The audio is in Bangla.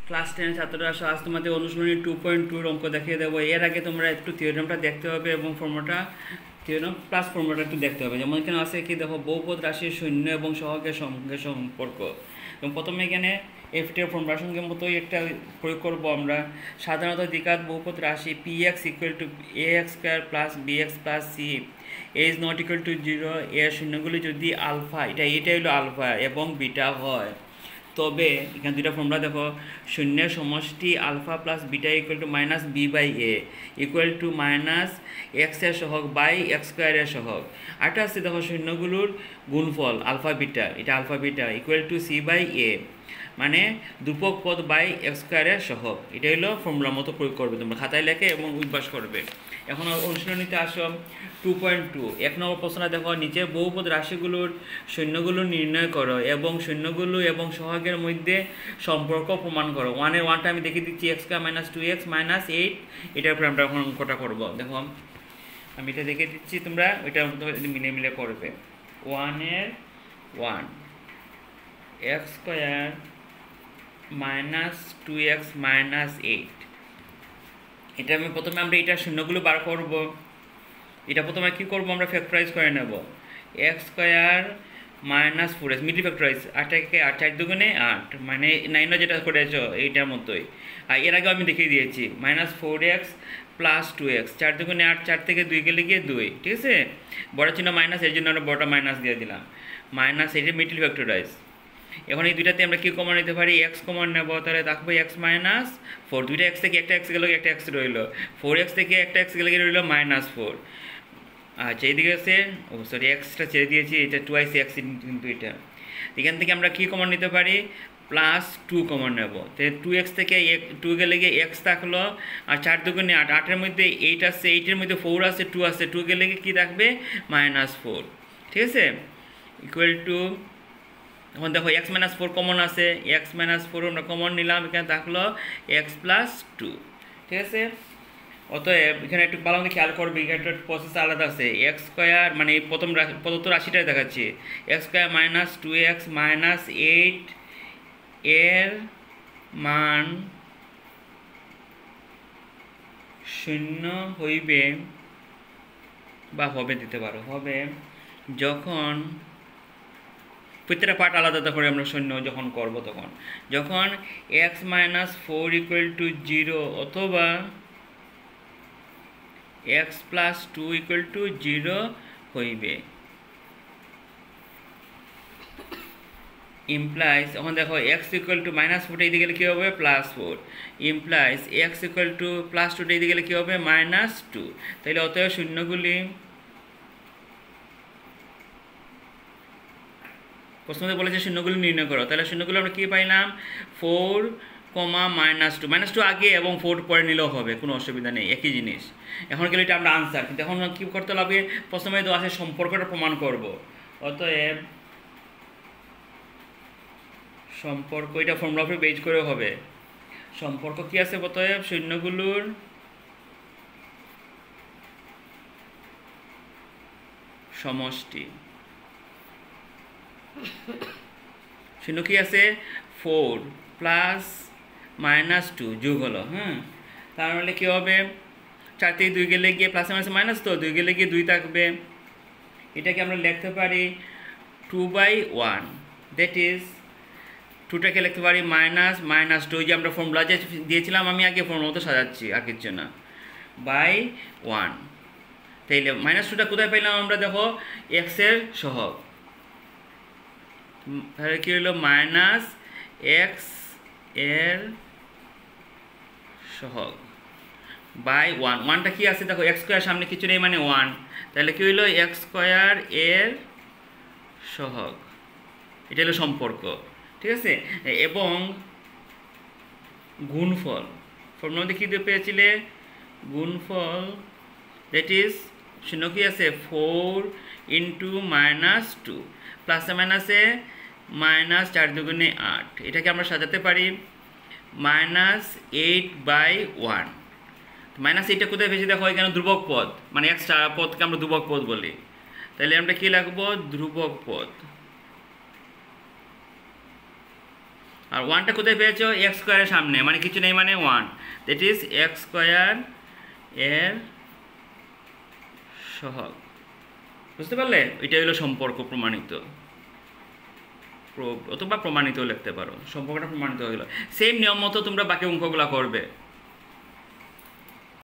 ক্লাস 10 ছাত্ররা আসো, আজ তোমাদের অনুশীলনী 2.2 অঙ্ক দেখিয়ে দেবো। এর আগে তোমরা একটু থিওরেমটা দেখতে হবে এবং ফর্মুলাটা থিওরেম প্লাস ফর্মুলাটা একটু দেখতে হবে। যেমন এখানে আছে কি দেখো, বহুপদ রাশির শূন্য এবং সহগের সঙ্গে সম্পর্ক। এবং প্রথমে এখানে এফটির ফর্মুলার সঙ্গে মতোই একটা প্রয়োগ করব আমরা। সাধারণত দ্বিঘাত বহুপদ রাশি P x equal to a x square plus b x plus c a is not equal to 0 এর শূন্যগুলি যদি আলফা, এটা হলো আলফা এবং বিটা হয়, তবে এখানে দুইটা ফর্মুলা দেখো, শূন্যের সমষ্টি alpha plus beta equal to minus b by a equal to minus এক্সের সহগ বাই এক্স স্কোয়ারের সহগ। আরেকটা আছে দেখো, শূন্যগুলোর গুণফল আলফা বিটা, এটা alpha beta equal to C by A, মানে দুপক পদ বাই এক্স স্কোয়ারের সহগ। এটা হলো ফর্মুলার মতো প্রয়োগ করবে, তোমরা খাতায় লেখে এবং অভ্যাস করবে। এখন অনুশীলনীতে আসো 2.2। 1 নম্বর প্রশ্নটা দেখো, নিচে বহুপদ রাশিগুলোর শূন্যগুলো নির্ণয় করো এবং শূন্যগুলো এবং সহগের মধ্যে সম্পর্ক প্রমাণ করো। 1-এর আমি দেখিয়ে দিচ্ছি, x square minus 2x minus 8, এটার উপরে আমরা এখন অঙ্কটা করবো। দেখো আমি এটা দেখিয়ে দিচ্ছি, তোমরা ওইটার মধ্যে মিলে মিলে করবে। 1 x square minus 2x minus 8, এটা আমি প্রথমে আমরা এটা শূন্যগুলো বার করব। এটা প্রথমে কী করবো, আমরা ফ্যাক্টরাইজ করে নেব। X square minus 4x middle factorise, 8কে 8 4 দুগুণে 8, মানে 9 যেটা করেছো এইটার মতোই। আর এর আগেও আমি দেখিয়ে দিয়েছি, মাইনাস 4x প্লাস 2x, 4 দুগুণে 8, 4 থেকে 2 গেলে গিয়ে 2, ঠিক আছে। বড় চিহ্ন মাইনাস, এর জন্য আমরা বড়টা মাইনাস দিয়ে দিলাম। মাইনাস এটা মিডল ফ্যাক্টরাইজ। এখন এই দুইটাতে আমরা কি কমন নিতে পারি, এক্স কমন নেব, তাহলে থাকবে এক্স মাইনাস 4। দুইটা এক্স থেকে একটা এক্স গেল, একটা এক্স রইল। 4x থেকে একটা এক্স গেলে রইল মাইনাস 4। আচ্ছা এইদিকে আছে, ও সরি এক্সটা ছেড়ে দিয়েছি, এটা 2x এক্স, কিন্তু এটা এখান থেকে আমরা কি কমন নিতে পারি, প্লাস 2 কমন নেব। তাহলে 2x থেকে 2 গেলে গিয়ে এক্স থাকলো, আর 4 দুগুণে 8, 8-এর মধ্যে 8 আছে, 8-এর মধ্যে 4 আছে, 2 আছে, 2 গেলে গিয়ে কী থাকবে, মাইনাস 4, ঠিক আছে। ইকুয়াল টু, এখন দেখো এক্স মাইনাস 4 কমন আছে, এক্স মাইনাস 4 আমরা কমন নিলাম, এখানে থাকলো এক্স প্লাস 2, ঠিক আছে। অতএব এখানে একটু ভালো মতো খেয়াল করবে, এখানে একটা প্রসেস আলাদা আছে। এক্স স্কোয়ার মানে প্রথম প্রদত্ত রাশিটাই দেখাচ্ছি, x square minus 2x minus 8 এর মান 0 হইবে বা হবে, দিতে পারো হবে, যখন প্রত্যেকটা পার্ট আলাদা করে আমরা শূন্য যখন করব, তখন যখন এক্স মাইনাস 4 ইকুয়াল টু 0 অথবা এক্স প্লাস 2 ইকুয়াল টু 0 হইবে। ইমপ্লাইজ, এখন দেখো এক্স ইকুয়াল টু মাইনাস 4 এইদিকে গেলে কী হবে, plus 4। Implies x equal two plus 2 এইদিকে গেলে কী হবে, মাইনাস 2। তাহলে অতএব শূন্যগুলি, প্রশ্নতে বলেছে শূন্যগুলি নির্ণয় করো, তাহলে শূন্যগুলো আমরা কী পাইলাম, 4, মাইনাস 2, মাইনাস 2 আগে এবং 4 পরে নিলেও হবে, কোনো অসুবিধা নেই, একই জিনিস। এখন গেলে এটা আমরা আনসার, কিন্তু এখন কী করতে হবে, প্রথমে তো আছে সম্পর্কটা প্রমাণ করব। অতএব সম্পর্ক, এটা ফর্মুলা উপরে বেজ করে হবে। সম্পর্ক কি আছে, অতএব শূন্যগুলোর সমষ্টি। শূন্য কি আছে, 4 প্লাস মাইনাস 2 যোগ হলো, হ্যাঁ। তার মানে কী হবে, 4 থেকে 2 গেলে গিয়ে প্লাস মাইনাস মাইনাস, তো 2 গেলে গিয়ে 2 থাকবে। এটাকে আমরা লিখতে পারি 2/1, দ্যাট ইজ 2টাকে লিখতে পারি মাইনাস 2, যে আমরা ফর্মুলা যে দিয়েছিলাম, আমি আগে ফর্মুলা মতো সাজাচ্ছি, আর কিছু না, বাই 1। তাইলে মাইনাস 2টা কোথায় পাইলাম আমরা, দেখো এক্সের সহগ, তাহলে কী হলো, মাইনাস এক্স এর সহগ বাই 1। 1টা কী আছে দেখো, এক্স স্কোয়ার সামনে কিছু নেই, মানে 1, তাহলে কী হইলো, এক্স স্কোয়ার এর সহগ। এটা হলো সম্পর্ক, ঠিক আছে। এবং গুণফল, ফর্মুলা মধ্যে কী দিয়ে পেয়েছিলে, গুণফল, দ্যাট ইজ শূন্য কী আছে, 4 ইন্টু মাইনাস 2 প্লাসে মাইনাসে মাইনাস 4 দুগুণে 8, এটাকে আমরা সাজাতে পারি মাইনাস 8/1। মাইনাস 8টা কোথায় বেশি দেখো, এখানে ধ্রুবক পদ, মানে এক্সট্রা পদকে আমরা ধ্রুবক পদ বলি। তাহলে আমরা কী লিখবো, ধ্রুবক পদ। আর ওয়ানটা কোথায় পেয়েছো? এক্স স্কোয়ারের সামনে, মানে কিছু নেই মানে one, that is x square এর সহগ। বুঝতে পারলে? এটাই হলো সম্পর্ক প্রমাণিত, অথবা প্রমাণিত লিখতে পারো, সম্পর্কটা প্রমাণিত হয়ে গেল। সেম নিয়ম মতো তোমরা বাকি অঙ্কগুলো করবে।